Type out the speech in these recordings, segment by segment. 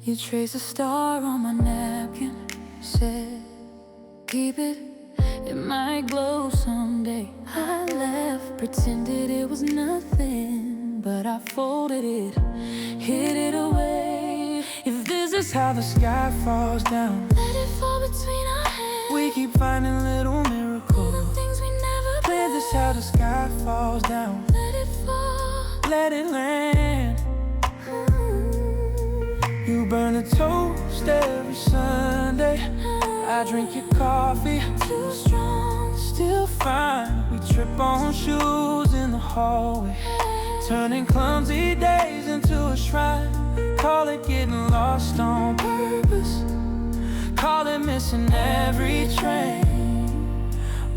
You traced a star on my napkin, said, keep it, it might glow someday. I laughed, pretended it was nothing, but I folded it, hid it away. If this is how the sky falls down, let it fall between our hands. We keep finding little miracles, little things we never planned. This how the sky falls down, let it fall, let it land. You burn a toast every Sunday, I drink your coffee, too strong, still fine. We trip on shoes in the hallway, turning clumsy days into a shrine. Call it getting lost on purpose, call it missing every train.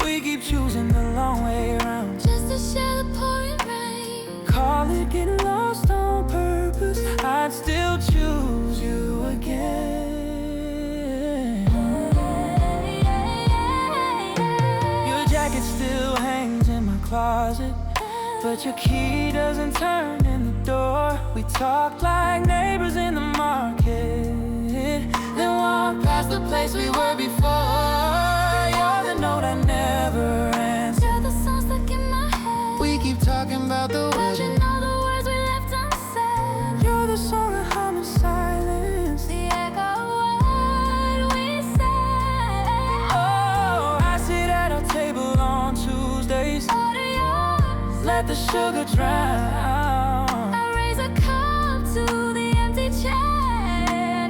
We keep choosing the long way around, just to share the pouring rain. Call it getting lost on purpose, I'd still choose you again. Your jacket still hangs in my closet, but your key doesn't turn in the door. We talk like neighbors in the market, then walk past the place we were before. You're the note I never answered, you're the song stuck in my head. We keep talking about the words, you know the words we left unsaid. You're the song I hum in silence, the echo of what we said. Oh, I sit at our table on Tuesdays, order yours, let the sugar drown. I raise a cup to the empty chair,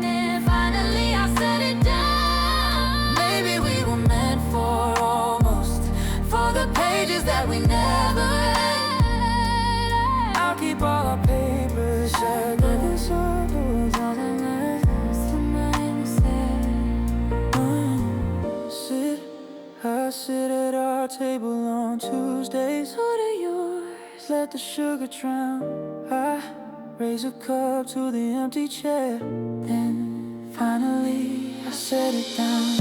and finally I set it down. Maybe we were meant for almost, for the pages that we never read. I'll keep all our papers circled in circles, all the letters to make me I sit at our table on Tuesdays, order yours, let the sugar drown. I raise a cup to the empty chair, then finally I set it down.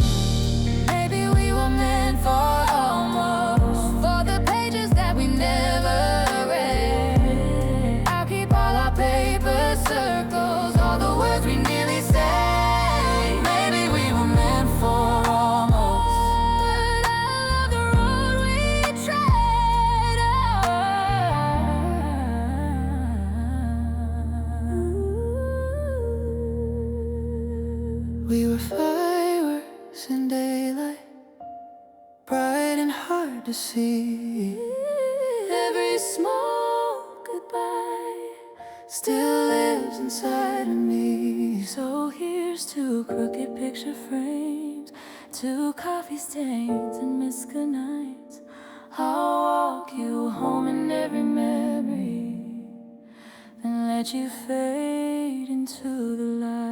Maybe we were meant for almost, for the pages that we never read. I'll keep all our paper circles, all the words we nearly say. Maybe we were meant for almost, but I love the road we tread. We were fireworks in daylight, bright and hard to see. Every smoke goodbye still lives inside of me. So here's to crooked picture frames, to coffee stains and missed goodnights. I'll walk you home in every memory, then let you fade into the light.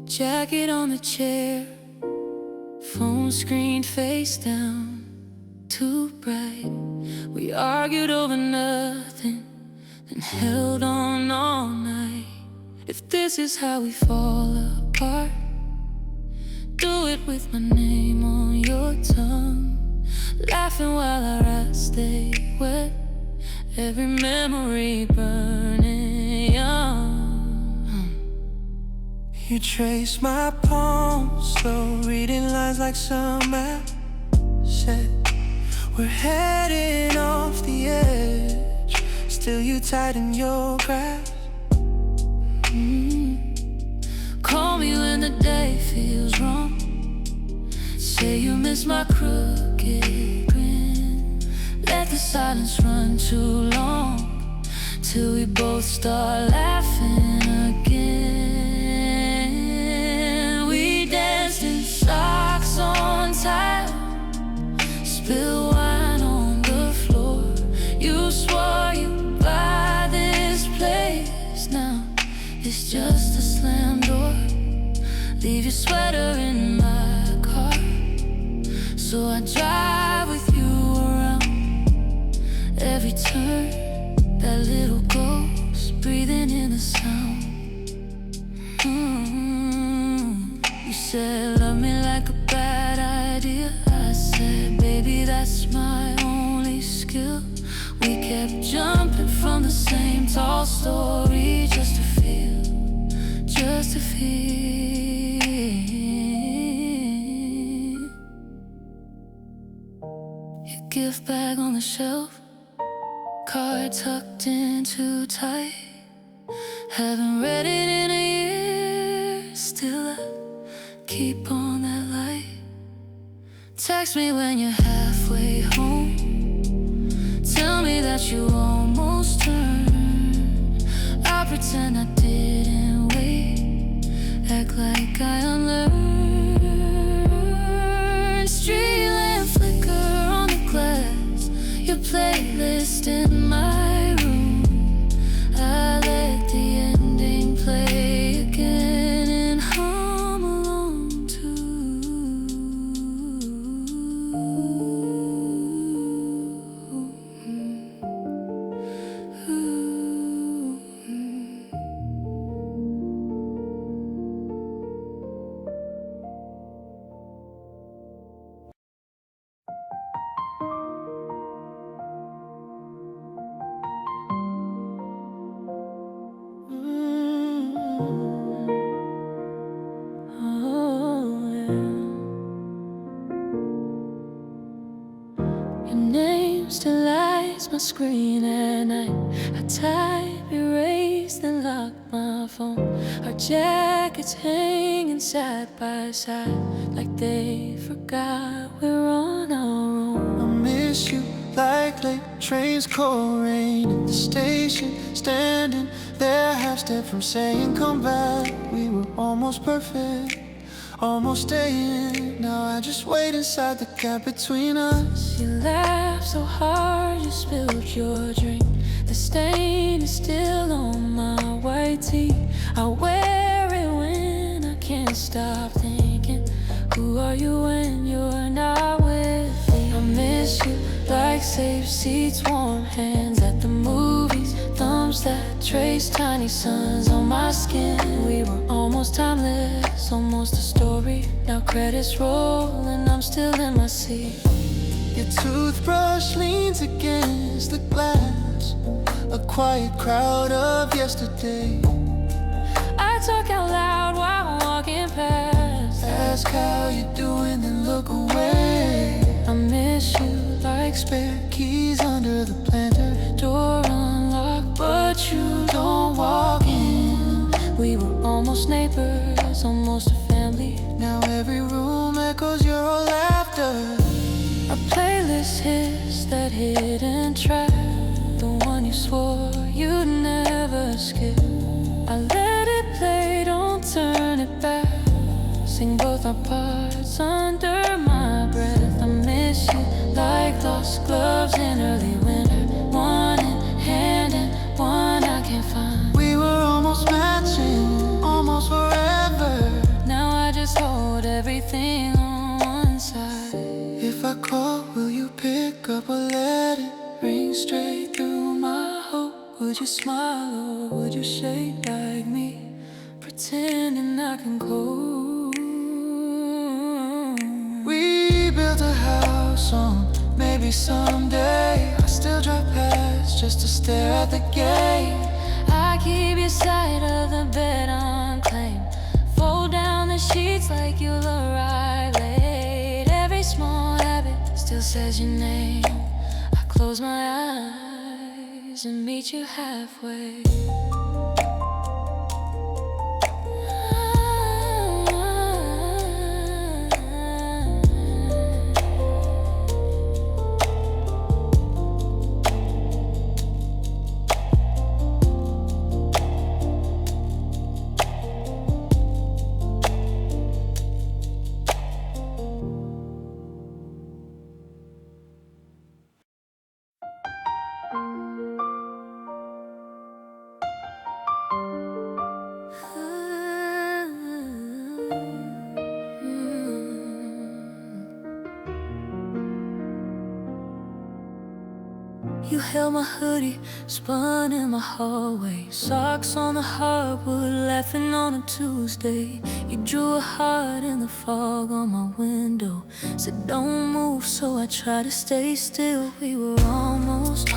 Jacket on the chair, phone screen face down, too bright. We argued over nothing, then held on all night. If this is how we fall apart, do it with my name on your tongue, laughing while our eyes stay wet, every memory burning young. You trace my palms, slow reading lines like some map said. We're heading off the edge, still you tighten your grasp. Call me when the day feels wrong, say you miss my crooked grin. Let the silence run too long, till we both start laughing again. Danced in socks on tile, spill wine on the floor. You swore you'd buy this place, now it's just a slam door. Leave your sweater in my car, so I drive with you around every turn. That little ghost breathing in the sound. You said love me like a bad idea. I said baby that's my only skill. We kept jumping from the same tall story just to feel, just to feel. Your gift bag on the shelf, card tucked in too tight. Haven't read it in a year, still I keep on that light. Text me when you're halfway home, tell me that you almost turned. I'll pretend I didn't wait, act like I unlearned. Street lamp flicker on the glass, your playlist in my room. I let the ending play again and hum along too. Still lights my screen at night. I type, erase, then lock my phone. Our jackets hanging side by side, like they forgot we're on our own. I miss you like late trains call rain at the station, standing there half step from saying come back. We were almost perfect, almost staying. Now I just wait inside the gap between us. You laughed so hard you spilled your drink. The stain is still on my white tee. I wear it when I can't stop thinking, who are you when you're not with me? I miss you like safe seats, warm hands at the movies, thumbs that trace tiny suns on my skin. We were almost timeless, almost a story. Now credits roll and I'm still in my seat. Your toothbrush leans against the glass, a quiet crowd of yesterday. I talk out loud while walking past. Ask how you doing, then look away. I miss you Like spare keys under the planter. door unlocked, but you don't walk in. We were almost neighbors, almost a family. Now every room echoes your old laughter. Our playlist hits that hidden track, the one you swore you'd never skip. I let it play, don't turn it back. Sing both our parts under my breath. I miss you like lost gloves in early winter, one in hand and one I can't find. We were almost matching, almost forever. Now I just hold everything on one side. If I call, will you pick up or let it ring straight through my hope? Would you smile or would you shake like me, pretending I can cope? We built a house on maybe someday. I still drive past just to stare at the gate. I keep your side of the bed unclaimed, fold down the sheets like you'll arrive late. Every small habit still says your name. I close my eyes and meet you halfway. You held my hoodie, spun in my hallway. Socks on the hardwood, laughing on a Tuesday. You drew a heart in the fog on my window. Said don't move, so I tried to stay still. We were almost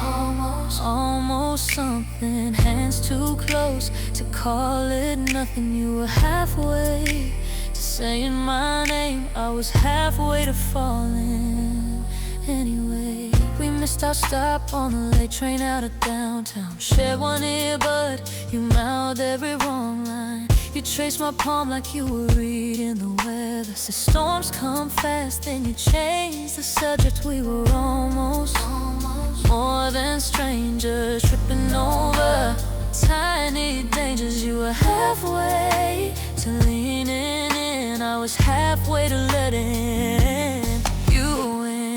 something. Hands too close to call it nothing. You were halfway to saying my name. I was halfway to falling anyway. We missed our stop on the late train out of downtown. Shared one earbud, you mouthed every wrong line. You traced my palm like you were reading the weather. Said storms come fast, then you changed the subject. We were almost more than strangers, tripping over tiny dangers. You were halfway to leaning in, I was halfway to letting you in.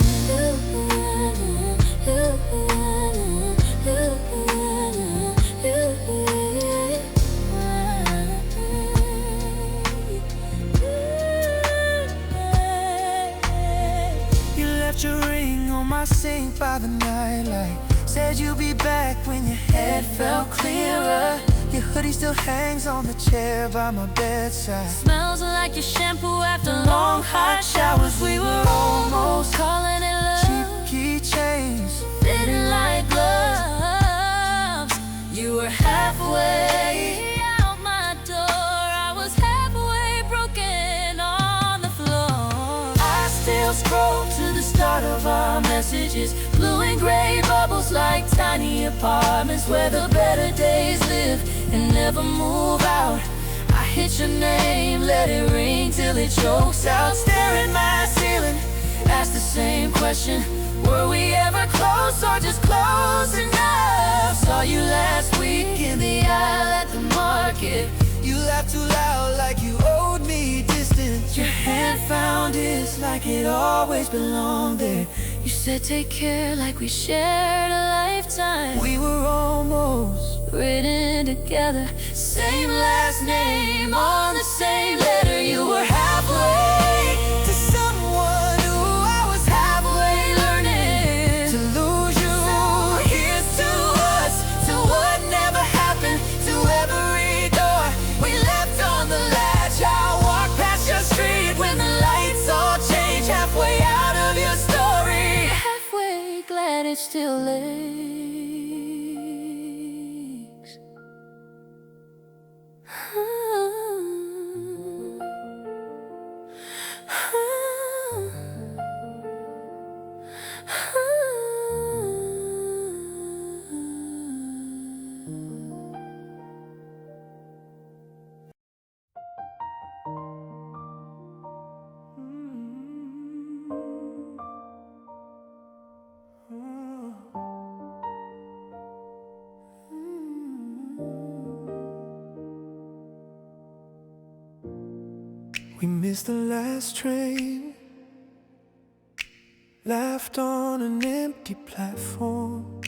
You left your ring on my sink by the nightlight. Said you'd be back when your head felt clearer. Your hoodie still hangs on the chair by my bedside. Smells like your shampoo after long hot showers. We were almost calling it love. Cheap keychains Fitting like gloves. You were halfway out my door. I was halfway broken on the floor. I still scroll To the start of our messages, blue and gray bubbles like tiny apartments where the better days live and never move out. I hit your name, let it ring till it chokes out. Stare at my ceiling, Ask the same question, were we ever close or just close enough? Saw you last week in the aisle at the market. you laughed too loud like you owed me distance. Your hand found his like it always belonged there. You said take care like we shared a lifetime. We were almost Written together, same last name on the same letter. You were halfway to someone who I was halfway learning to lose you. Here's to us, to what never happened, to every door we left on the latch. I'll walk past your street when the lights all change. Halfway out of your story, halfway glad it still lays. We missed the last train, laughed on an empty platform.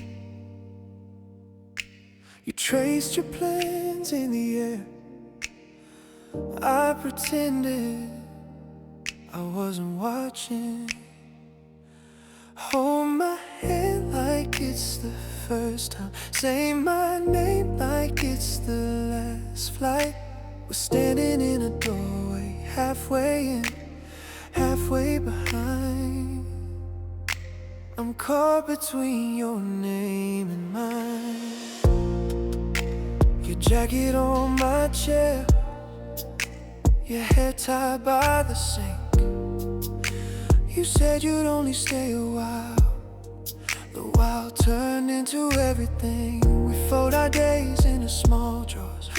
You traced your plans in the air. I pretended I wasn't watching. Hold my hand like it's the first time. Say my name like it's the last flight. We're standing in a doorway, halfway in, halfway behind. I'm caught between your name and mine. Your jacket on my chair, your hair tied by the sink. You said you'd only stay a while. The while turned into everything. We fold our days into small drawers,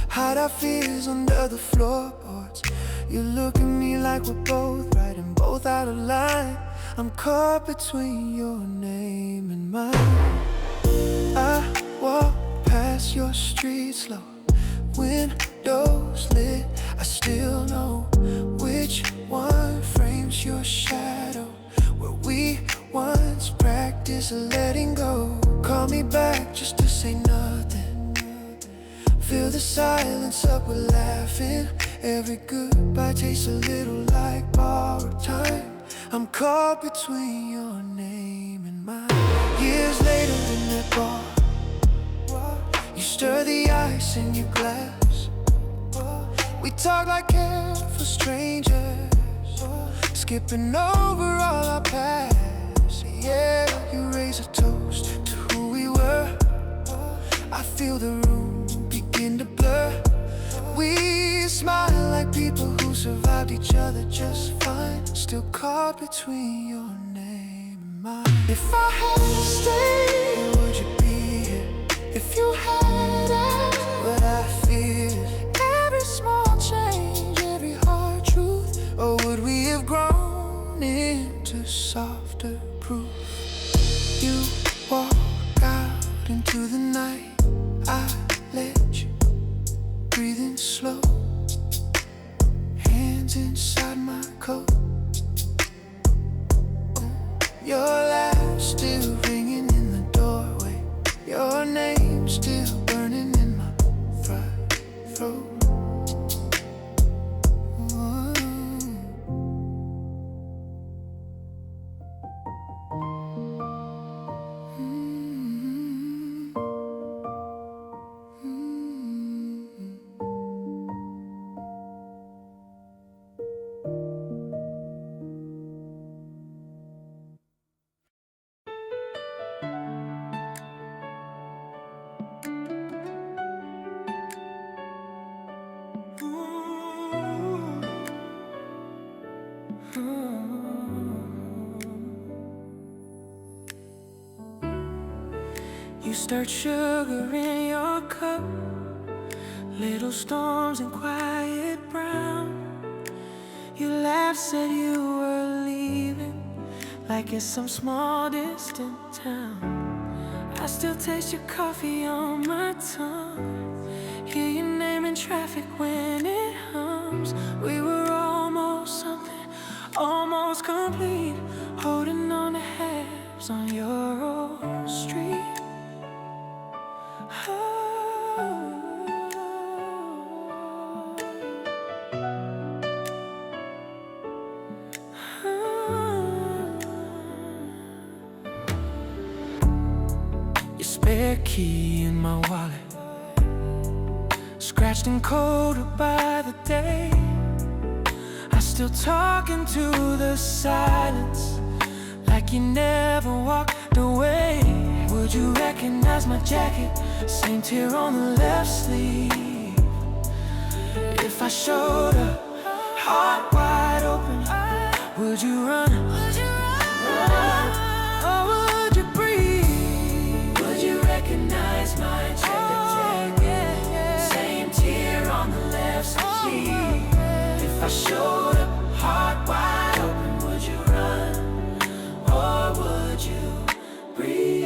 hide our fears under the floorboards. You look at me like we're both right and both out of line. I'm caught between your name and mine. I walk past your street slow, windows lit. I still know which one frames your shadow. Where we once practiced letting go. Call me back just to say nothing. Fill the silence up with laughing. Every goodbye tastes a little like borrowed time. I'm caught between your name and mine. Years red bar. You stir the ice in your glass. We talk like careful strangers, skipping over all our past. Yeah, you raise a toast to who we were. I feel the room begin to blur. We smile like people who survived each other just fine, still caught between your name and mine. If I had to stay, would you be here? If you had asked what I feel, every small change, every hard truth, or would we have grown into softer proof? You walk out into the night, I let you breathing slow, hands inside my coat. Your laugh still ringing in the doorway, your name still burning in my throat. You stirred sugar in your cup, little storms and quiet brown. You laughed, said you were leaving, like it's some small distant town. I still taste your coffee on my tongue, hear your name in traffic when it hums. We were almost something, almost complete, holding on to halves on your old street. Your spare key in my wallet, scratched and coded by the day. I still talk into the silence, like you never walked away. Would you recognize my jacket, same tear on the left sleeve? If I showed up, heart wide open, would you run? Or would you breathe? Would you recognize my jacket, same tear on the left sleeve? If I showed up, heart wide open, would you run? Or would you breathe?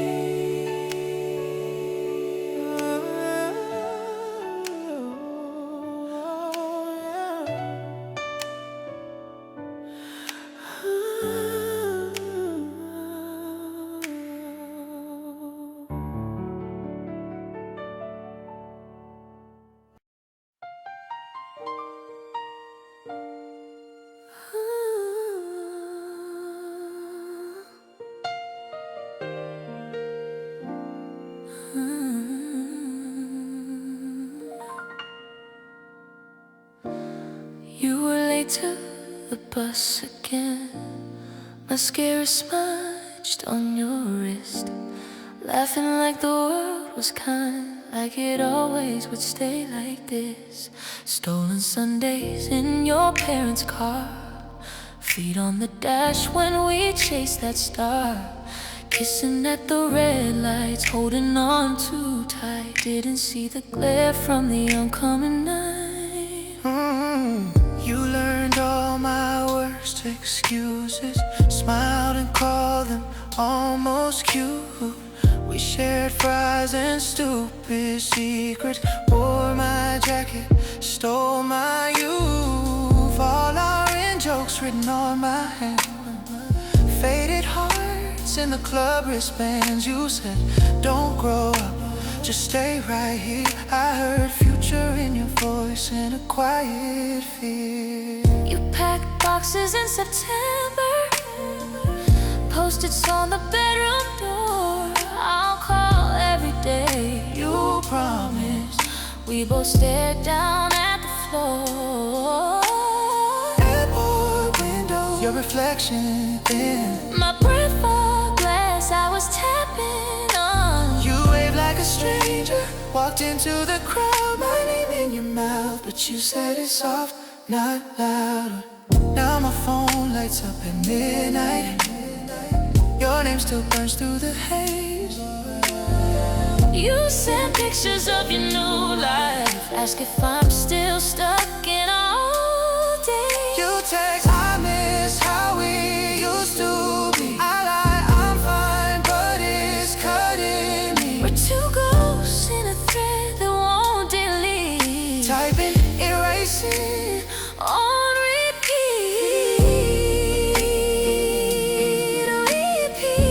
You were late to the bus again, mascara smudged on your wrist, laughing like the world was kind, like it always would stay like this. Stolen Sundays in your parents' car, feet on the dash when we chased that star, kissing at the red lights, holding on too tight, didn't see the glare from the oncoming night. You learned all my worst excuses, smiled and called them almost cute. We shared fries and stupid secrets, wore my jacket, stole my youth, all our in-jokes written on my hand, faded hearts in the club wristbands. You said, don't grow up, just stay right here. I heard future in your voice and a quiet fear. You packed boxes in September, post-its on the bedroom door. I'll call We both stared down at the floor. Airport windows, your reflection in My breath for glass I was tapping on. You waved like a stranger, walked into the crowd, my name in your mouth, but you said it soft, not loud. Now my phone lights up at midnight. Your name still burns through the haze. You sent pictures of your new life, ask if I'm still stuck in old days. You text, I miss how we used to be. I lie, I'm fine, but it's cutting me. We're two ghosts in a thread that won't delete. Typing, erasing on repeat, repeat.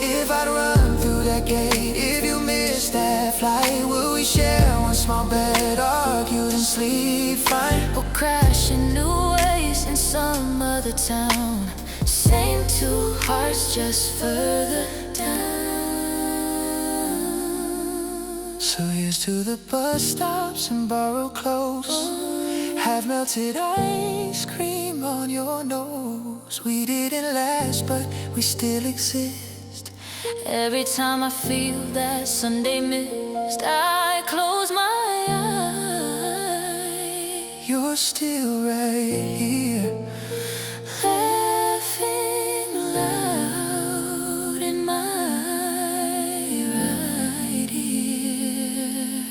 If I'd run through that gate, if you missed that flight, would we share one small bed, argued and sleep fine? Or crash in new ways in some other town. Same two hearts, just further down. So here's to the bus stops and borrowed clothes. Have melted ice cream on your nose. We didn't last, but we still exist. Every time I feel that Sunday mist, I close my eyes. You're still right here, Laughing loud in my right ear.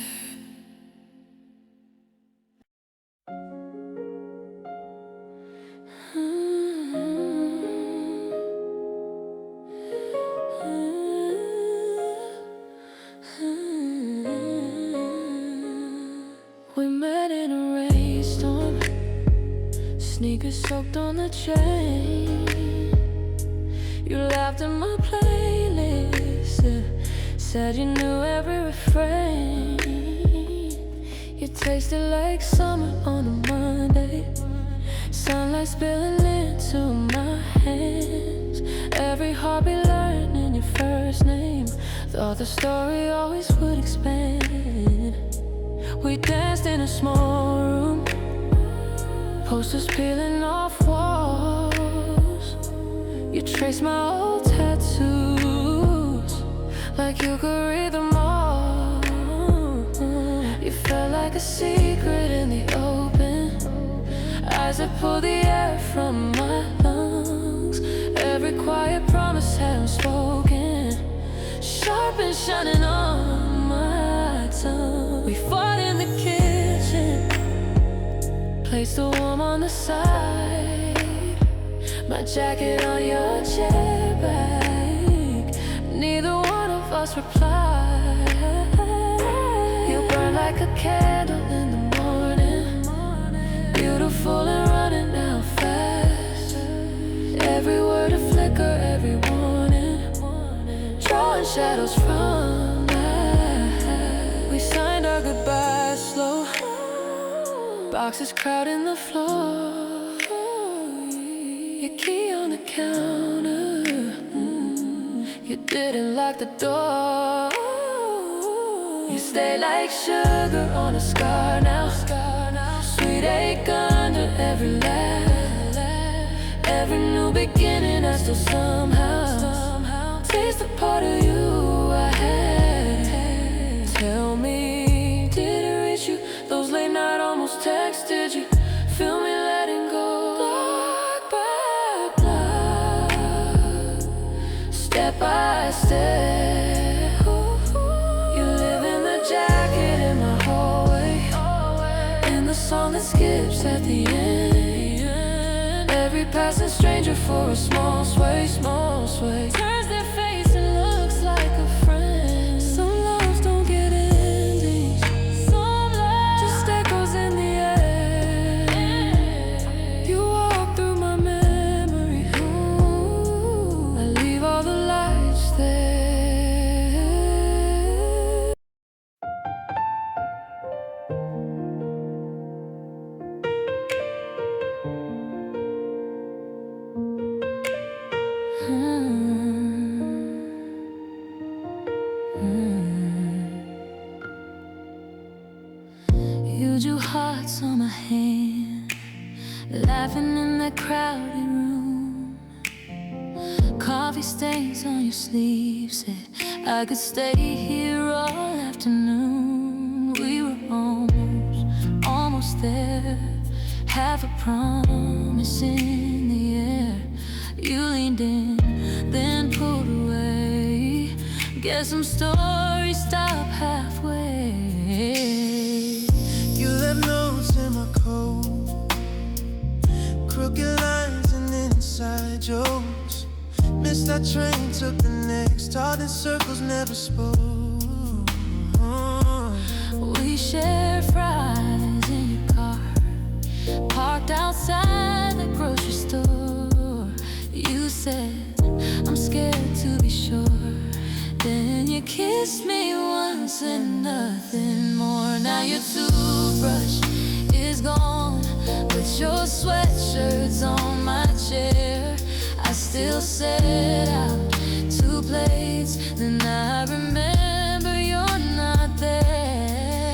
We met in a rainstorm, sneakers soaked on the chain. You laughed at my playlist, said you knew every refrain. You tasted like summer on a Monday, sunlight spilling into my hands. Every heartbeat learning your first name, thought the story always would expand. We danced in a small room, posters peeling off walls. You traced my old tattoos like you could read them all. You felt like a secret in the open, eyes that pulled the air from my lungs. Every quiet promise had unspoken, sharp and shining on my tongue. We fought in the kitchen, placed the warm on the side, my jacket on your chair back. Neither one of us replied. You burn like a candle in the morning, beautiful and running out fast. Every word a flicker, every warning, drawing shadows from that. We signed our goodbyes slow, boxes crowding the floor. Your key on the counter, you didn't lock the door. You stay like sugar on a scar now, sweet ache under every laugh. Every new beginning I still somehow taste a part of you I had. Tell me, did it reach you? Those late night almost texts, did you feel me letting go? Block by block, step by step. You live in the jacket in my hallway, in the song that skips at the end. Every passing stranger for a small sway, turns their face and looks like a friend. Some loves don't get endings, some love just echoes in the air. You walk through my memory, I leave all the lights there. laughing in that crowded room. Coffee stains on your sleeve said I could stay here all afternoon. We were almost there, half a promise in the air. You leaned in, then pulled away. Guess some stories stop halfway. You left notes in my coat, crooked lines and inside jokes. Missed that train, took the next. All in circles, never spoke. We shared fries in your car, parked outside the grocery store. You said, I'm scared to be sure. Then you kissed me once and nothing more. Now your toothbrush is gone, but your sweatshirt's on my chair. I still set out 2 plates, then I remember you're not there.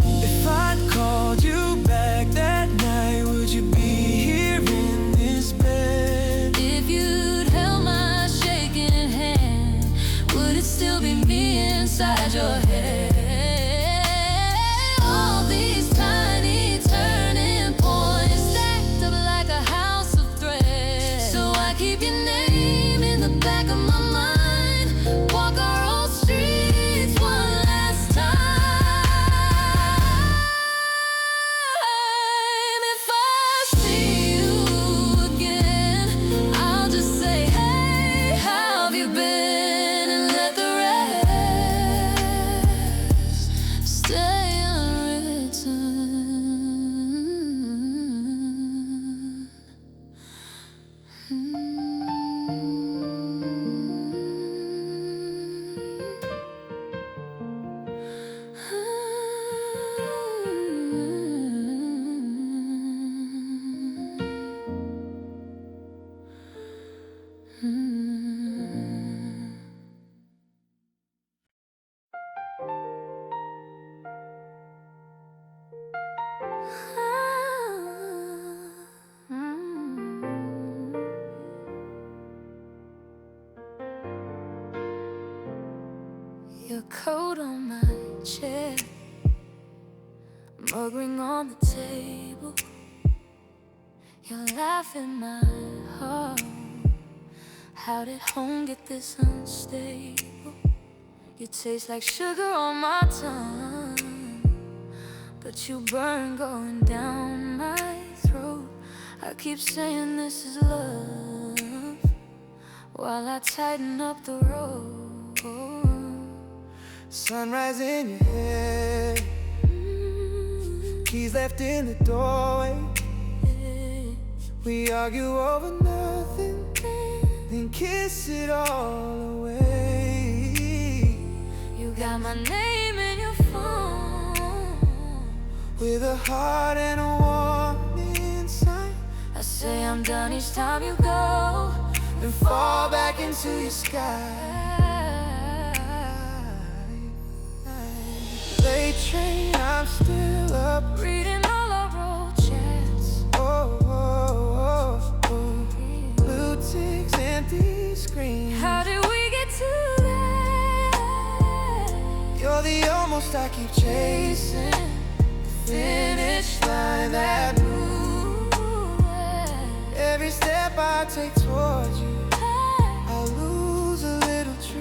If I'd called you back that night, would you be here in this bed? If you'd held my shaking hand, would it still be me inside your head? All these tiny turning points stacked up like a house of threads. So I keep your name in the back of my mind, walk our old streets one last time. If I see you again, I'll just say, hey, how have you been? And let the rest stay unwritten. Your coat on my chair, mug ring on the table. Your laugh in my heart. How did home get this unstable? You taste like sugar on my tongue, but you burn going down my throat. I keep saying this is love, while I tighten up the road. Sunrise in your head, keys left in the doorway. We argue over nothing, then kiss it all away. You got my name in your phone, with a heart and a warning sign. I say I'm done each time you go, then fall back into your sky. Late train, I'm still up, reading all our old chats. Blue ticks, empty screen. How did we get to that? You're the almost I keep chasing, finish line that moves. Every step I take towards you, I lose a little truth.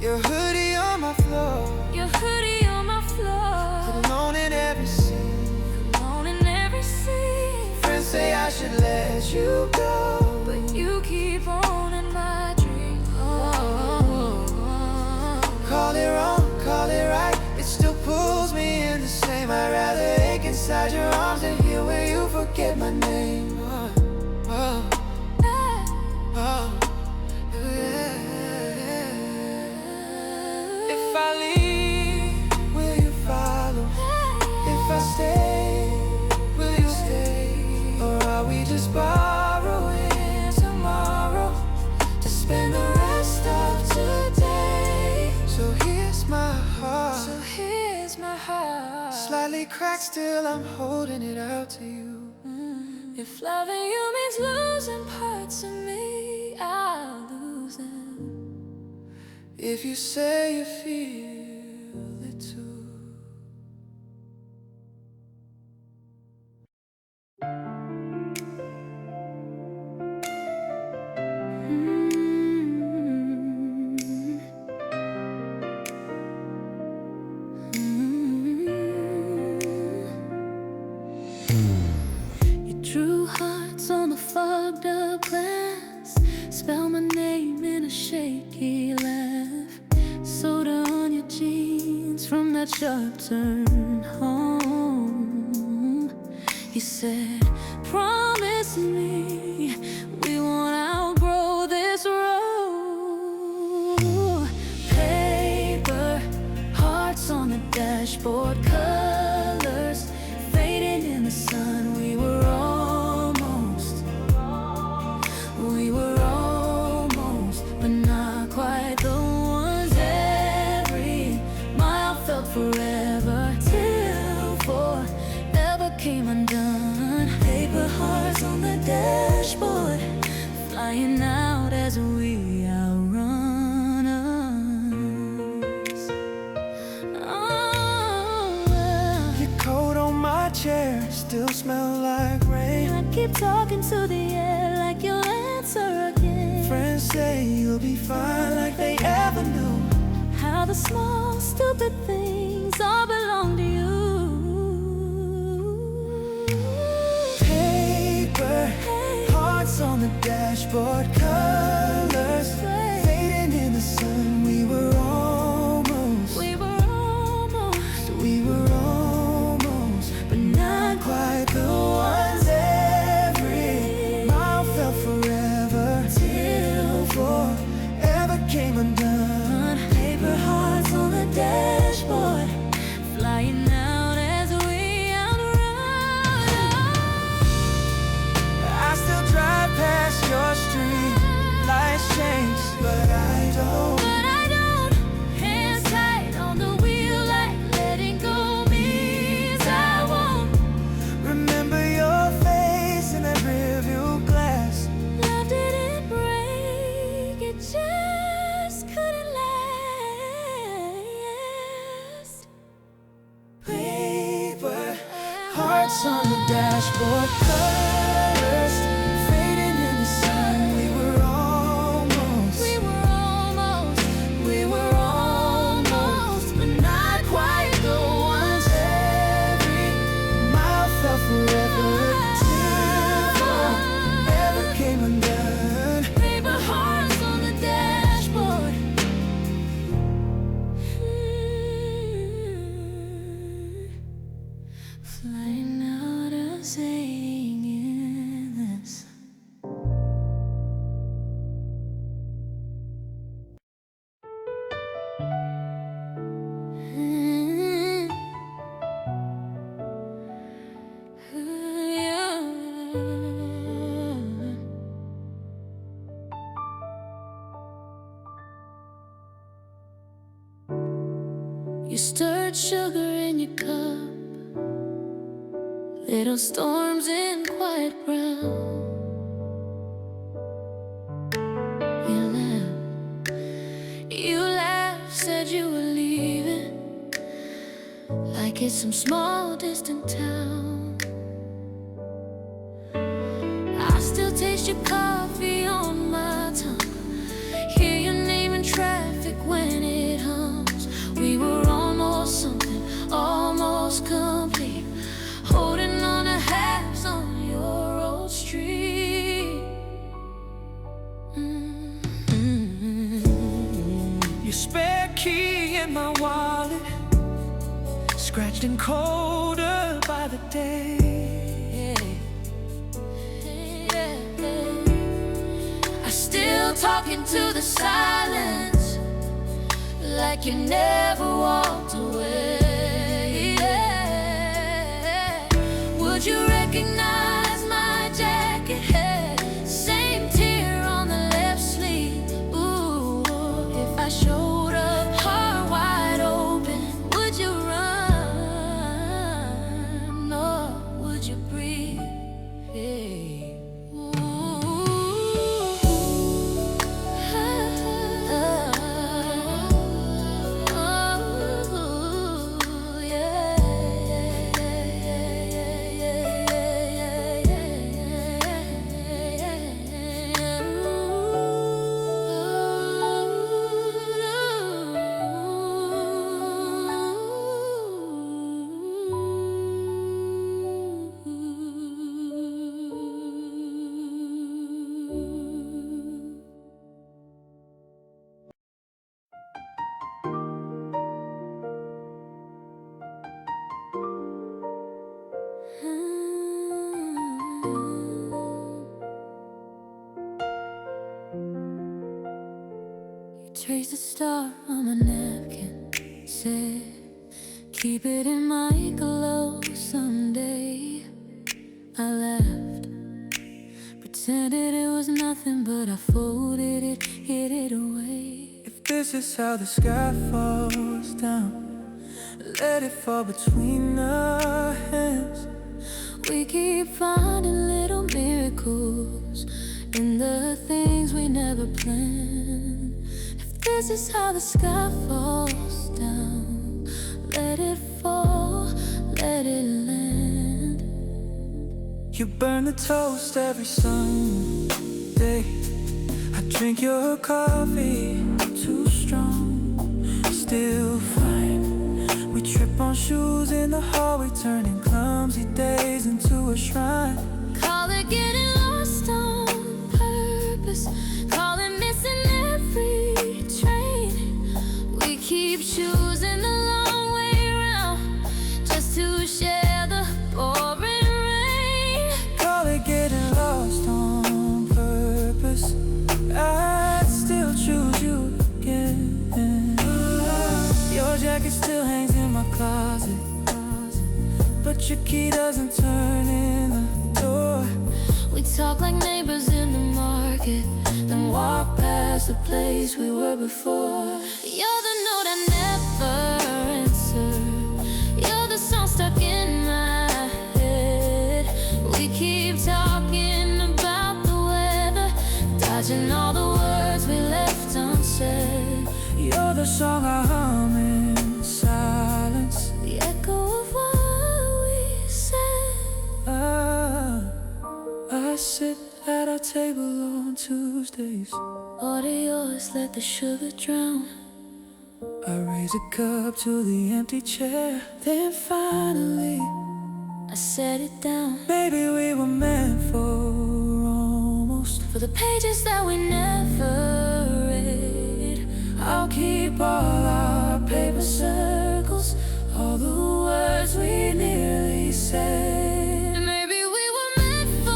Your hoodie on my floor, your hoodie on my floor, alone in every scene, alone in every scene. Friends say I should let you go, but you keep on in my dreams. Call it wrong, call it right, it still pulls me in the same. I'd rather ache inside your arms than here where you forget my name. cracked, still I'm holding it out to you. If loving you means losing parts of me, I'll lose them. If you say you feel it too. Drew hearts on the fogged up glass, spell my name in a shaky laugh. Soda on your jeans from that sharp turn home. You said, promise me we won't outgrow this road. Paper, hearts on the dashboard, colors fading in the sun. We were almost, but not quite the ones. Every mile felt forever till forever came undone. Paper hearts on the dashboard, flying out as we outrun us. Oh, Your coat on my chair still smell like rain. I keep talking to the air like you'll answer again. Friends say you'll be fine like they ever knew. How the small stupid things all belong to you. Paper, hearts on the dashboard, colors fading in the sun. We were almost, but not quite the ones. Every mile felt forever till forever came undone. Paper hearts on the dashboard, flying out as we outrun. I still drive past your street, lights change, but I don't. But I don't. Hands tight on the wheel like letting go means I won't. Remember your face in that rearview glass. Love didn't break, it just couldn't last. Paper, hearts on the dashboard, colors fading in the sun. We were almost, but not quite the ones. Every mile felt forever till forever came undone. Paper hearts on the dashboard. Flying out of singing this. You stirred sugar in your cup, little storms in quiet ground. You laughed, said you were leaving, like it's some small distant town. I still taste your coffee on my tongue, hear your name in traffic when it hums. We were almost something, almost complete, holding on to halves on your old street. Your spare key in my wallet, scratched and colder by the day. I still talking to the silence, like you never walked away. Would you recognize my jacket? Same tear on the left sleeve. Ooh, if I showed up heart wide open, would you run? Trace a star on my napkin, said keep it in my glove someday. I laughed, pretended it was nothing, but I folded it, hid it away. If this is how the sky falls down, let it fall between our hands. We keep finding little miracles in the things we never planned. If this is how the sky falls down, let it fall, let it land. You burn the toast every Sunday. I drink your coffee, too strong, still fine. We trip on shoes in the hallway, turning clumsy days into a shrine. Call it getting lost on purpose, call it missing every train. We keep choosing the long way around just to share the boring rain. Call it getting lost on purpose, I'd still choose you again. Your jacket still hangs in my closet, but your key doesn't turn in the door. We talk like neighbors in the market, then walk past the place we were before. You're the note I never answered, you're the song stuck in my head. We keep talking about the weather, dodging all the words we left unsaid. You're the song I hum in silence, The echo of what we said. I sit at our table on Tuesdays. Order yours, let the sugar drown. I raise a cup to the empty chair, then finally I set it down maybe we were meant for almost. for the pages that we never read. I'll keep all our paper circles, all the words we nearly said. Maybe we were meant for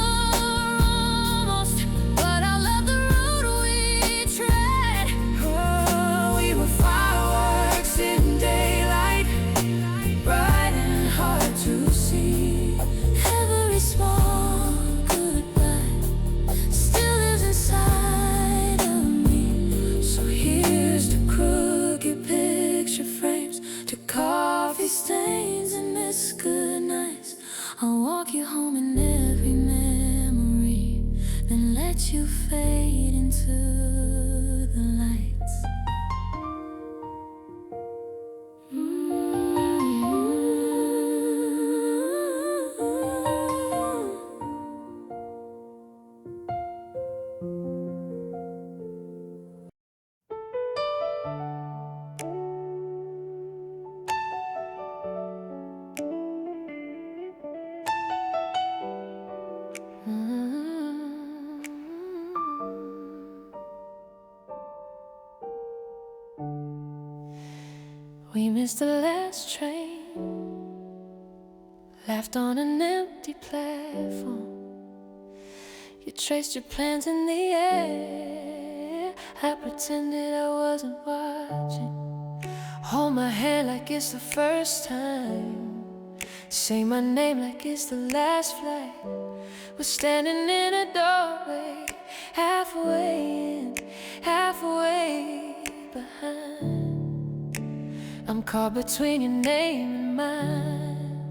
almost, but I love the road we tread. Oh, we were fireworks in daylight, bright and hard to see. Every small goodbye still lives inside of me. So here's to crooked picture frames, to coffee Stains and missed good nights. I'll walk you home in every memory, then let you fade into the lights. We missed the last train, left on an empty platform. You traced your plans in the air, I pretended I wasn't watching. Hold my hand like it's the first time, say my name like it's the last flight. We're standing in a doorway, halfway in, halfway behind. I'm caught between your name and mine.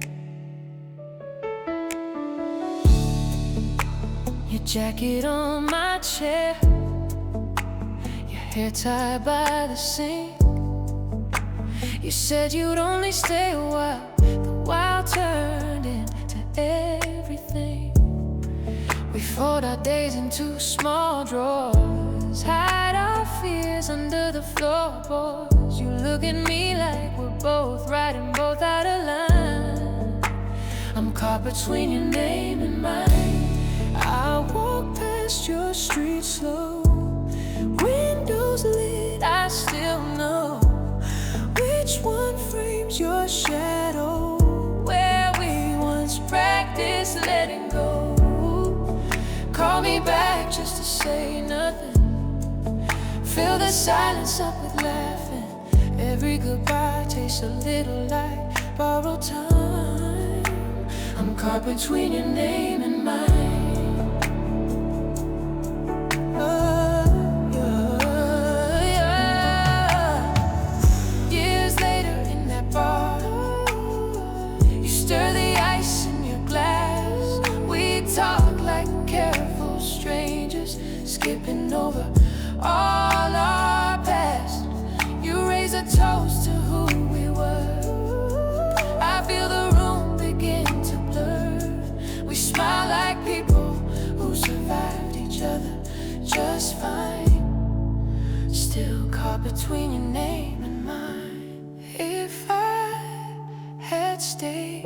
Your jacket on my chair, your hair tied by the sink. You said you'd only stay a while, the while turned into everything. We fold our days into small drawers, hide our fears under the floorboards. You look at me like we're both right and both out of line. I'm caught between your name and mine. I walk past your street slow, windows lit, I still know which one frames your shadow, where we once practiced letting go. Call me back just to say nothing, Fill the silence up with laughing. Every goodbye tastes a little like borrowed time. I'm caught between your name and mine. Years later in that bar, you stir the ice in your glass. We talk like careful strangers, skipping over all our past. You raise a toast to who we were. I feel the room begin to blur. We smile like people who survived each other just fine. Still caught between your name and mine. If I had stayed,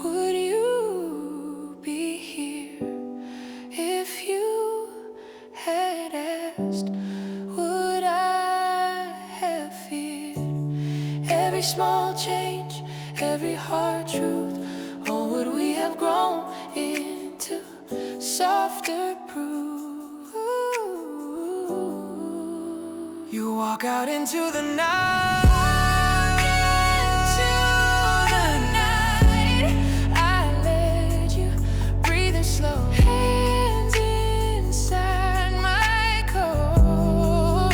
would you be here? If you had asked, would I have feared? Every small change, every hard truth, or would we have grown into softer proof? You walk out into the night. I let you breathe in slow. Hands inside my coat.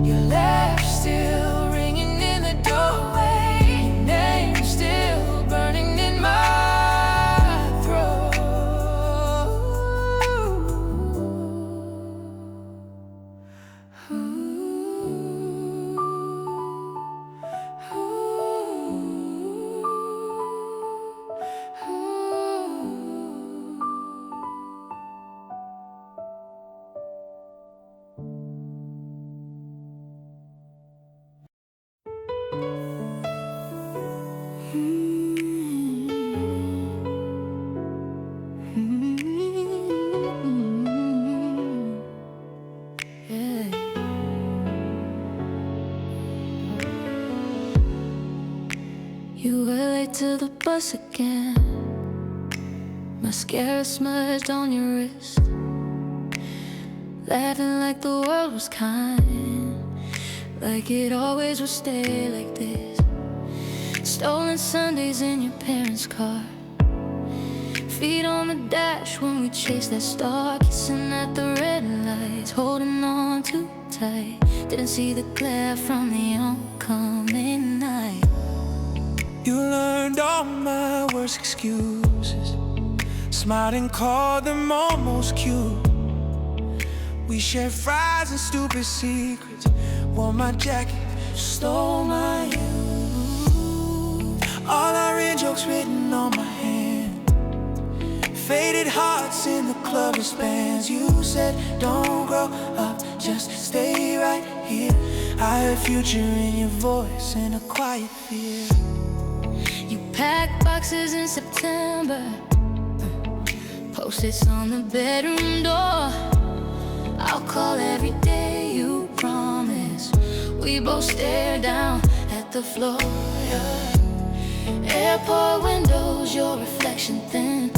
Your laugh still ringing in the doorway. Your name still burning in my throat. You were late to the bus again. Mascara smudged on your wrist. Laughing like the world was kind, like it always would stay like this. Stolen Sundays in your parents' car. Feet on the dash when we chased that star. Kissing at the red lights, holding on too tight. Didn't see the glare from the oncoming night. You learned all my worst excuses, smiled and called them almost cute. We shared fries and stupid secrets. Wore my jacket, stole my youth. All our in-jokes written on my hand. Faded hearts in the club wristbands. You said, don't grow up, just stay right here. I heard future in your voice and a quiet fear. You packed boxes in September, Post-its on the bedroom door. I'll call every day, you promise. We both stare down at the floor, yeah. Airport windows, your reflection thin.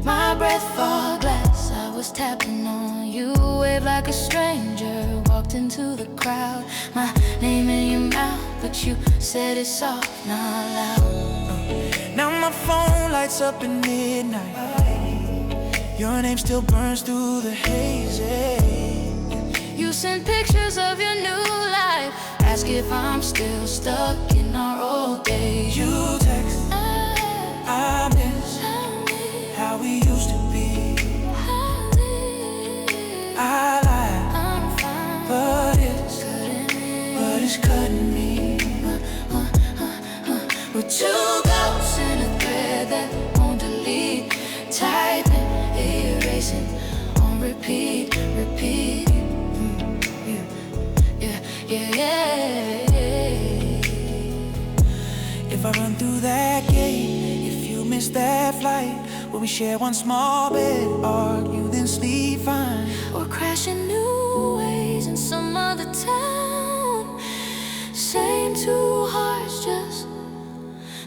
My breath fog glass, I was tapping on you. Waved like a stranger, walked into the crowd. My name in your mouth, but you said it soft, not loud. Now my phone lights up at midnight. Your name still burns through the haze, yeah. You send pictures of your new life, ask if I'm still stuck in our old days. You text, I miss how we used to be. I lie, but it's cutting me. We're two ghosts in a thread that won't delete. Typing, erasing, on repeat. Yeah. If I run through that gate, if you miss that flight, will we share one small bed, argue then sleep fine? Or crashing new ways in some other town. Same two hearts, just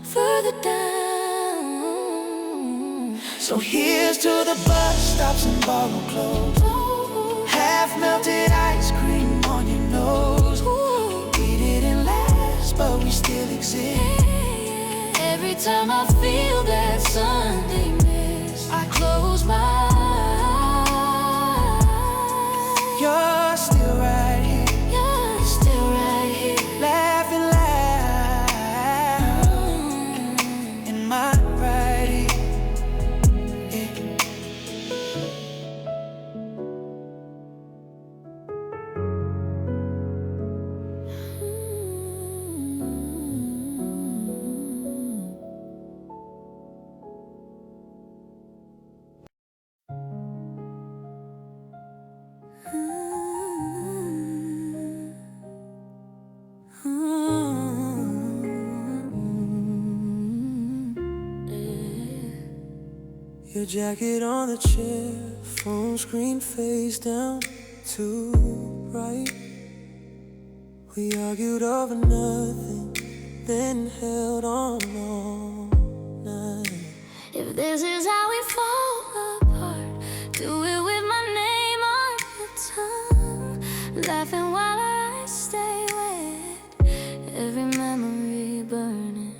further down. So here's to the bus stops and borrowed clothes. exist. Every time I feel that Sunday mist, I close my eyes. You're still right here, You're still right here, laughing loud in my right ear. Your jacket on the chair, phone screen face down, too bright. We argued over nothing, then held on all night. If this is how we fall apart, do it with my name on your tongue, laughing while our eyes stay wet, every memory burning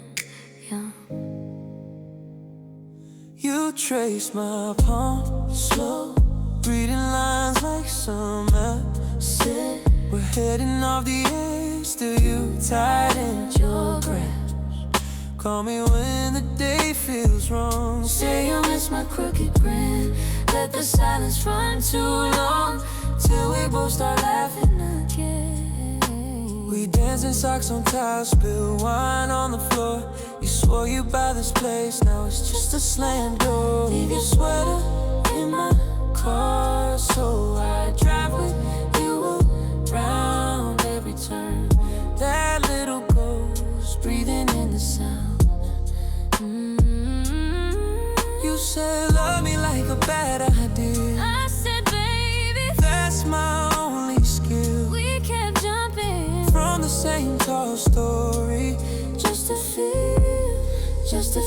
young. You trace my palm, slow, reading lines like some acid. We're heading off the edge, still you tighten your grasp. Call me when the day feels wrong. Say you miss my crooked grin, let the silence run too long, till we both start laughing again. We dance in socks on tiles, spill wine on the floor. You swore you'd buy this place, now it's just a slam door. Leave your sweater in my car, so I drive with you around every turn. That little ghost Breathing in the sound. you said love me like a bad idea. I said, baby, That's my only skill. we kept jumping From the same tall story. just to feel, just to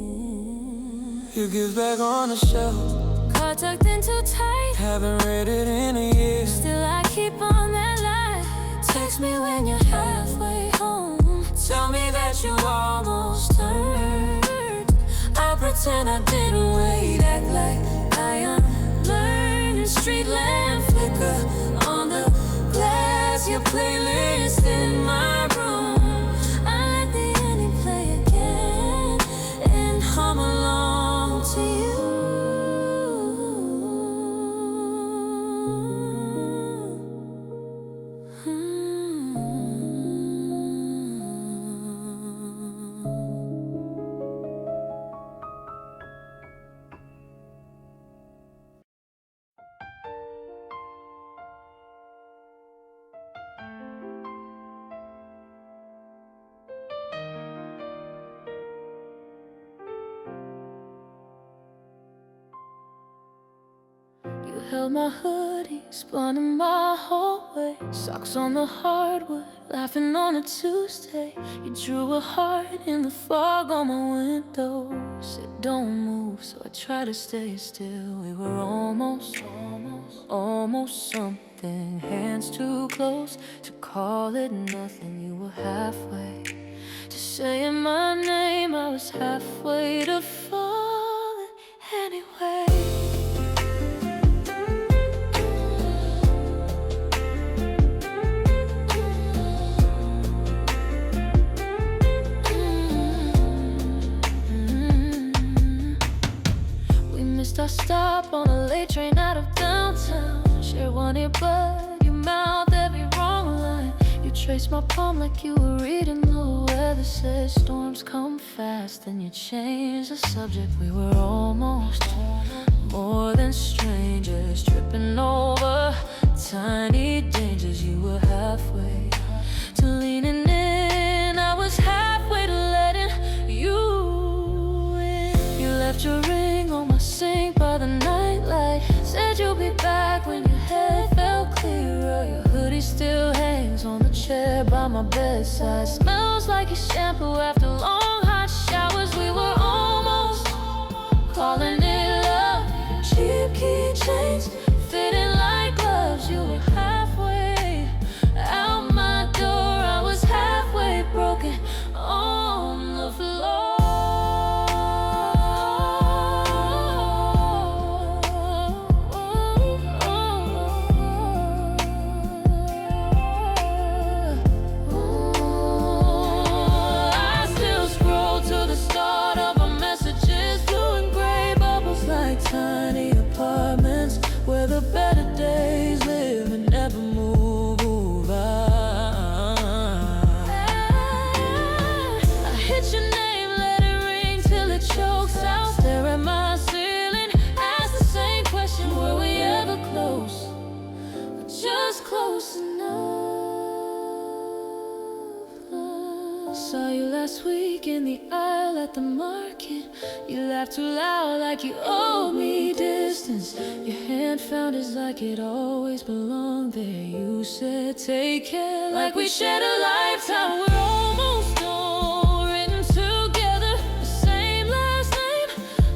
feel. Your gift back on the shelf, Car tucked in too tight, haven't read it in a year. still I keep on that line. Text me when you're halfway home, tell me that you almost turned. I pretend I didn't wait, act like I unlearned. Street lamp flicker on the glass, your playlist in my room. I let the ending play again and hum along to you. You held my hoodie, spun in my hallway, socks on the hardwood, laughing on a Tuesday. You drew a heart in the fog on my window, said don't move, so I tried to stay still. We were almost something, hands too close to call it nothing. You were halfway to saying my name, I was halfway to falling anyway. I stop on a late train out of downtown. Share one earbud, you mouth every wrong line. You trace my palm like you were reading the weather. Said storms come fast, then you change the subject. We were almost more than strangers, tripping over tiny dangers. You were halfway to leaning in, I was halfway to letting you in. You left your ring on my sink by the nightlight, said you'll be back when your head felt clearer. Your hoodie still hangs on the chair by my bedside, smells like your shampoo after long hot showers. We were almost calling it love. Cheap keychains fitting like gloves. You were halfway out my close enough. Saw you last week in the aisle at the market. You laughed too loud like you owed me distance. Your hand found is like it always belonged there. You said take care like we shared a lifetime. We're almost done, written together, the same last name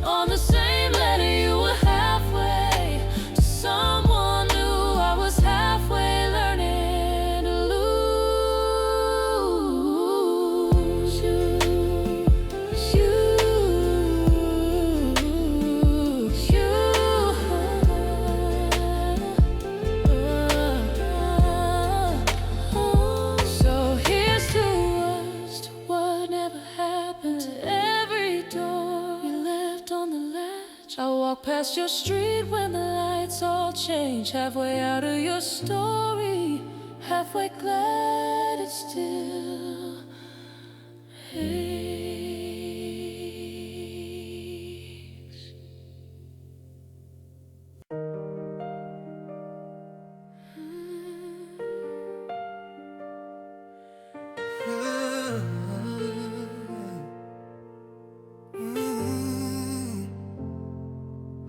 on the same letter. You were halfway to someone new. I was halfway learning to lose you. So here's to us, to what never happened, to every door you left on the latch. I walk past your street when the lights all change, halfway out of your story, halfway glad it still aches.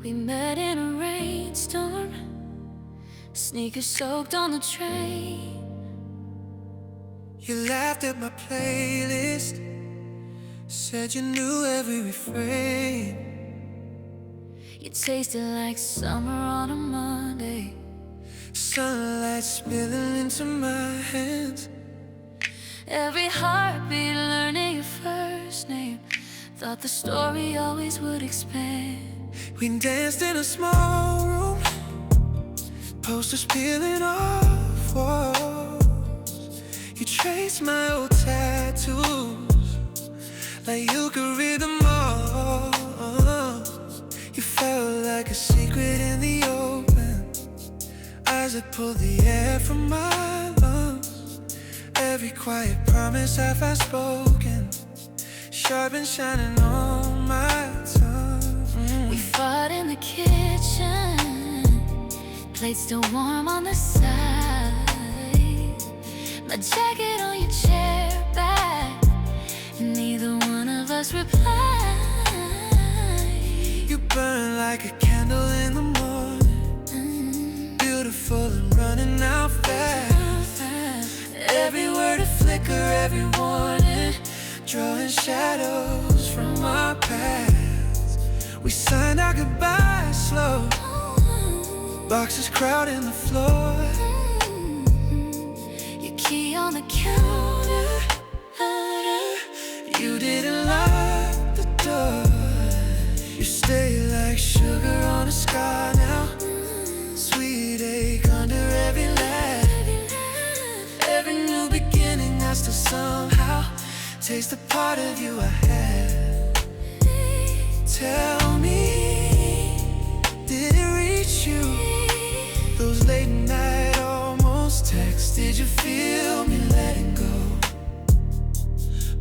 We met in a rainstorm, sneakers soaked on the train. You laughed at my playlist, said you knew every refrain. You tasted like summer on a Monday. Sunlight spilling into my hands. Every heartbeat learning your first name. Thought the story always would expand. We danced in a small room, posters peeling off walls. You traced my old tattoos like you could read them all. You felt like a secret in the open, eyes that pulled the air from my lungs. Every quiet promise I've spoken, sharp and shining on my tongue. We fought in the kitchen, plates still warm on the side. My jacket on your chair back, and neither one of us replied. You burn like a candle in the morning, beautiful and running out fast. Every word a flicker, every warning, drawing shadows from our past. We signed our goodbyes slow, boxes crowding the floor. Your key on the counter, You didn't lock the door. You stay like sugar on a scar now. Sweet ache under every laugh. Every new beginning I still somehow taste the part of you I had. Tell me, did it reach you? Those late night almost texts, did you feel me letting go?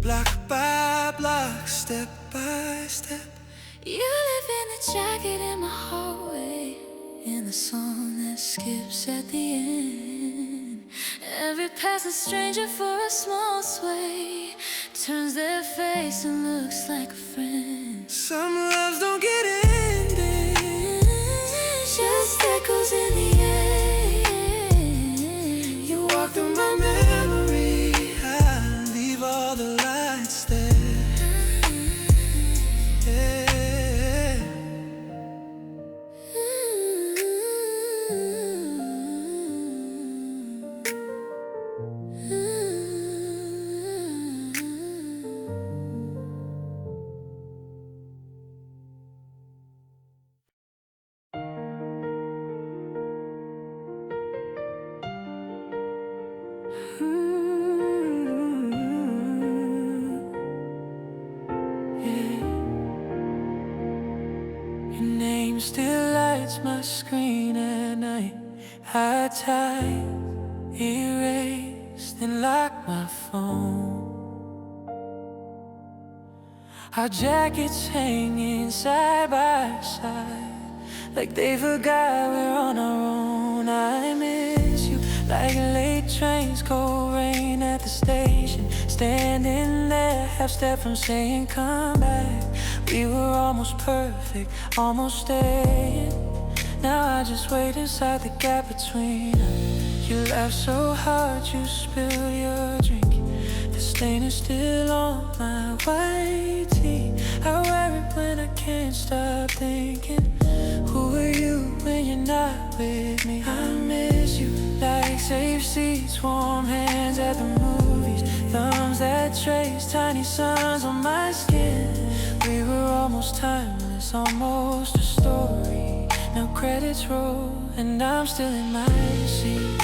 Block by block, step by step. you live in the jacket in my hallway, in the song that skips at the end. Every passing stranger for a small sway turns their face and looks like a friend. Some loves don't get ended, Just echoes in the air. you walk through my memory, I leave all the lights there. Yeah. Your name still lights my screen at night. I type, erased and locked my phone. Our jackets hanging side by side, like they forgot we're on our own. I miss you like late trains, cold rain at the station. Standing there, half step from saying come back. We were almost perfect, almost staying. Now I just wait inside the gap between us. You laugh so hard you spill your drink. The stain is still on my white tee. I wear it when I can't stop thinking, who are you when you're not with me? I miss you like safe seats, warm hands at the movies, thumbs that trace tiny suns on my skin. We were almost timeless, almost a story. Now credits roll and I'm still in my seat.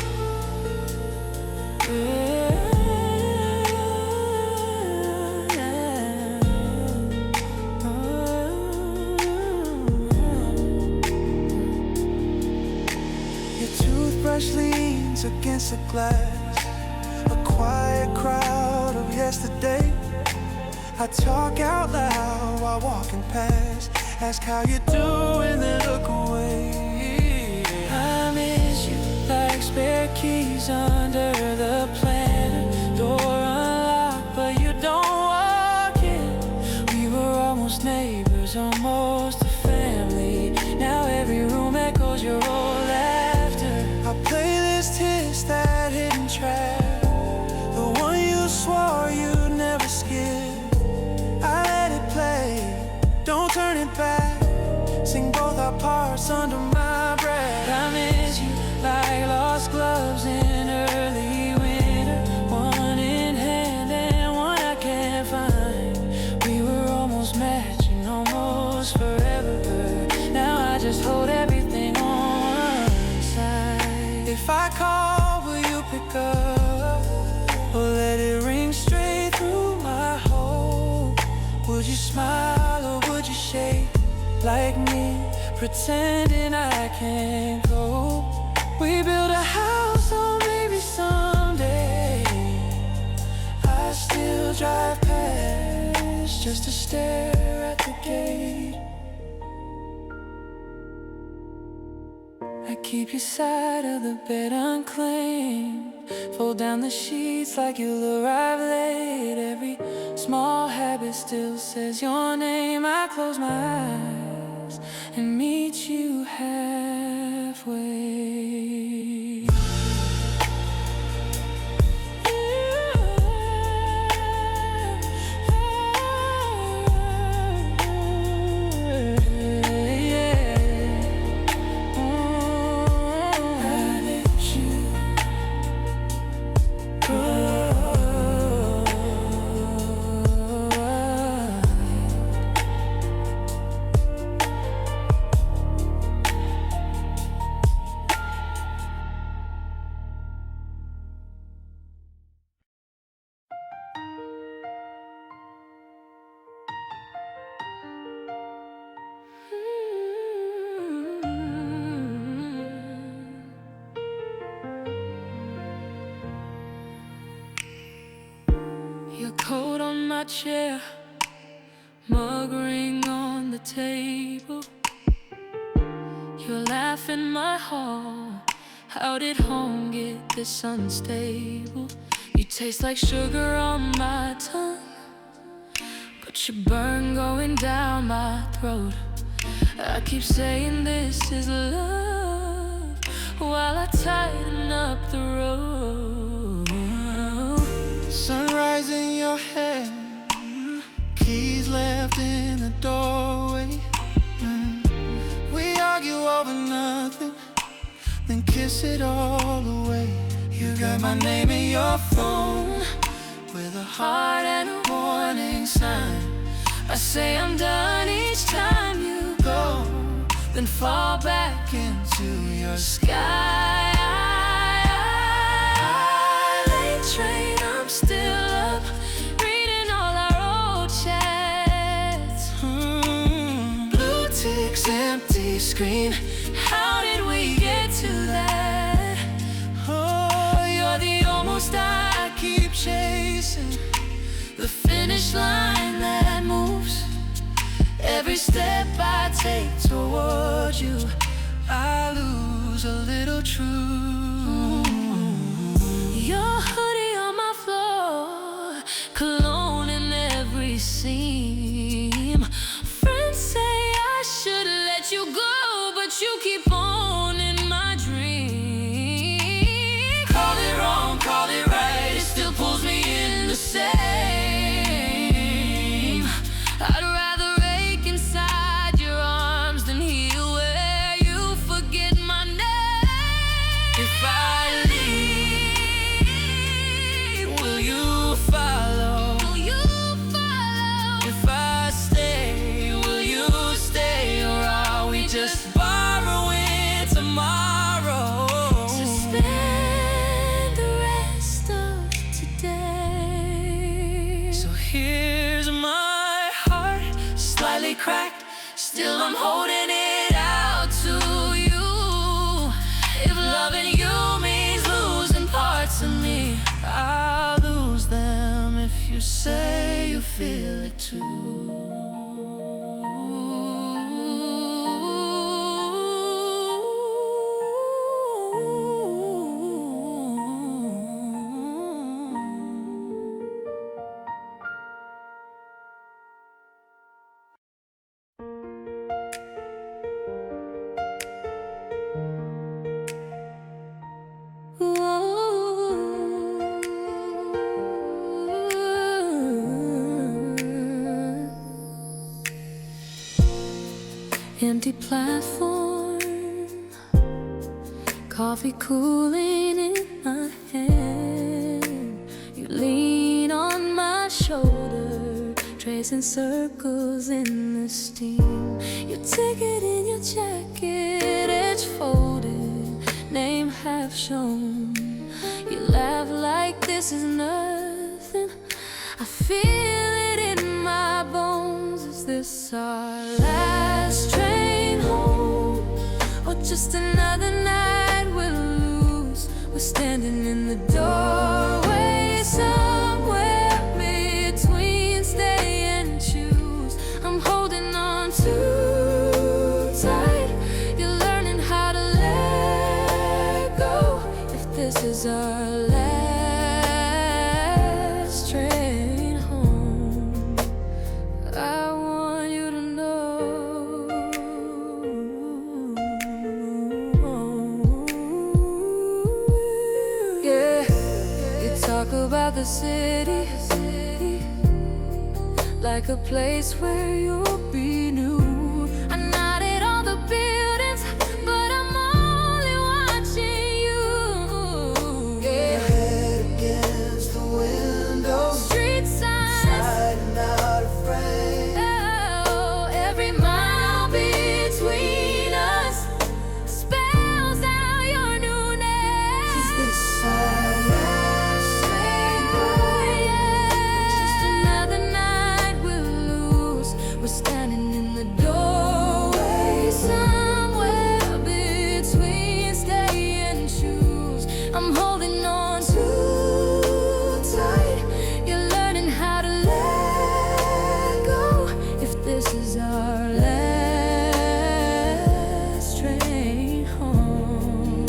Your toothbrush leans against the glass, a quiet crowd of yesterday. I talk out loud while walking past, ask how you doing, then look away. I miss you like spare keys under the planter. Door unlocked, but you don't walk in. We were almost neighbors, almost a family. Now every room echoes your old laughter. Our playlist hits that hidden track, the one you swore you'd never skip. I let it play, don't turn it back. Sing both our parts under my breath. I miss you like lost gloves in early winter, one in hand and one I can't find. We were almost matching, almost forever. Now I just hold everything on one side. If I call, will you pick up, or let it ring straight through my hole? Would you smile or would you shake like me, pretending I can't go? We build a house, so maybe someday I still drive past just to stare at the gate. I keep your side of the bed unclean, fold down the sheets like you'll arrive late. Every small habit still says your name. I close my eyes and meet you halfway. Your coat on my chair, mug ring on the table. Your laugh in my hall. How did home get this unstable? You taste like sugar on my tongue, but you burn going down my throat. I keep saying this is love while I tighten up the road. Sunrise in your hair, keys left in the doorway. We argue over nothing, then kiss it all away. You got my name in your phone with a heart and a warning sign. I say I'm done each time you go, then fall back into your sky. Late train, I'm still up, reading all our old chats. Blue ticks, empty screen. How did we get to that? Oh, you're the almost I keep chasing, the finish line that moves. Every step I take towards you, I lose a little truth. Your hoodie on my floor, cologne in every seam. Friends say I should let you go, but you keep on in my dream. Call it wrong, call it right, it still pulls me in the same. I'd rather ache inside your arms than heal where you forget my name. If I leave, will you follow? Will you follow? If I stay, will you stay? Or are we just borrowing tomorrow? To spend the rest of today. So here's my heart, slightly cracked, still I'm holding it out to you. If loving you means losing parts of me, I'll lose them if you say you feel it too. Empty platform, coffee cooling in my hand. You lean on my shoulder, tracing circles in the steam. Your ticket in your jacket, edge folded, name half shown. You laugh like this is nothing. I feel it in my bones. Is this our last train home, or just another night we'll lose? We're standing in the doorway, somewhere between stay and choose. I'm holding on too tight. You're learning how to let go. If this is our last train home, I want you to know. Yeah, you talk about the city like a place where you'll be new. I nodded all the buildings, but I'm only watching you. Yeah, Head against the window, street signs, hiding out afraid. oh, every mile between us spells out your new name. Is this our last train home? Just another night we'll lose. We're standing in the doorway, somewhere between stay and choose. I'm holding on too tight. You're learning how to let go. If this is our last train home,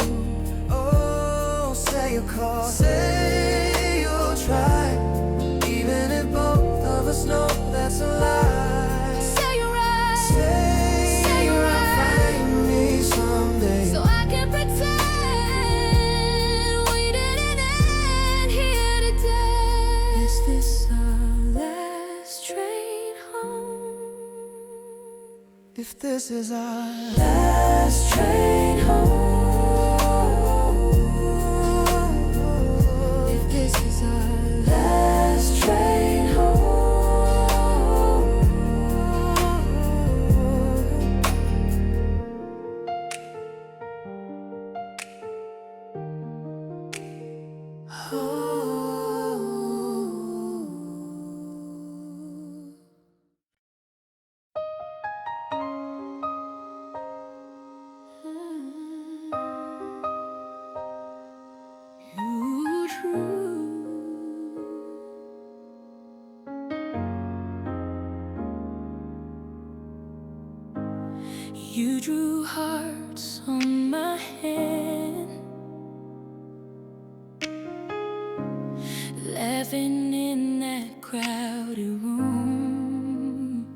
Oh, say you'll call, say you'll try, even if both of us know that's a lie. say you're right, Say you're right, find me someday. so I can pretend we didn't end here today. Is this our last train home? If this is our last train home, If this is our last train home, you drew hearts on my hand. laughing in that crowded room.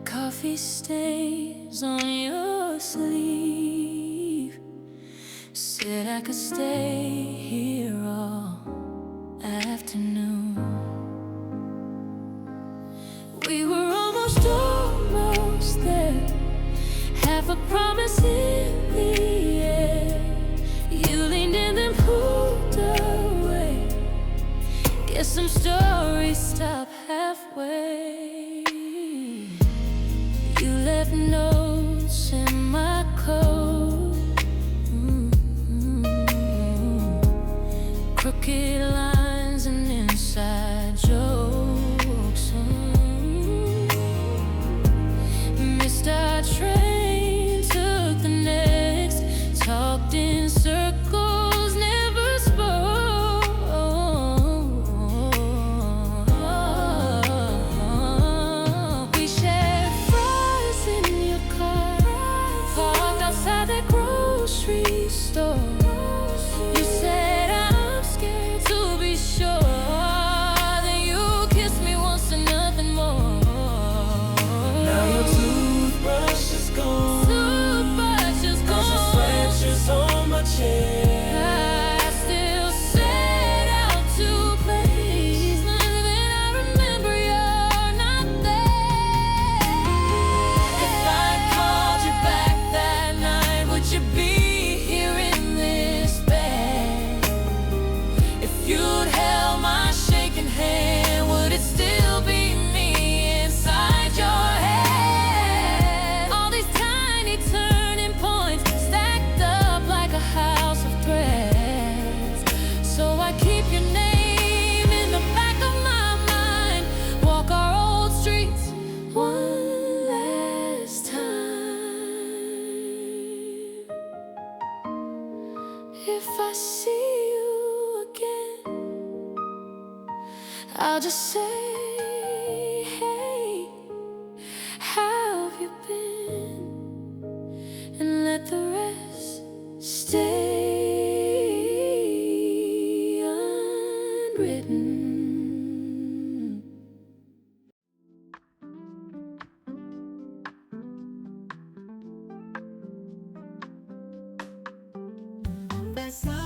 Coffee stains on your sleeve. Said I could stay here all afternoon. We were almost there. Half a promise in the air. You leaned in and pulled away. Guess some stories stop halfway. You left notes in my coat. Crooked lines and inside jokes. Missed our train, took the next. Talked in circles, never spoke. We shared fries in your car, parked outside that grocery store. You said I'm scared to be sure. Then you kissed me once and nothing more. Now your toothbrush is gone. Toothbrush is Cause your gone. sweatshirt's on my chair. I still set out to play, but then I remember you're not there. If I called you back that night, would you be here in this bed? If you'd held my shaking hand, would it still be me inside your head? All these tiny turning points stacked up like a house of threads. So I keep your name in the back of my mind. Walk our old streets one last time. If I see you again, I'll just say, hey, how have you been? And let the rest stay unwritten. That's all.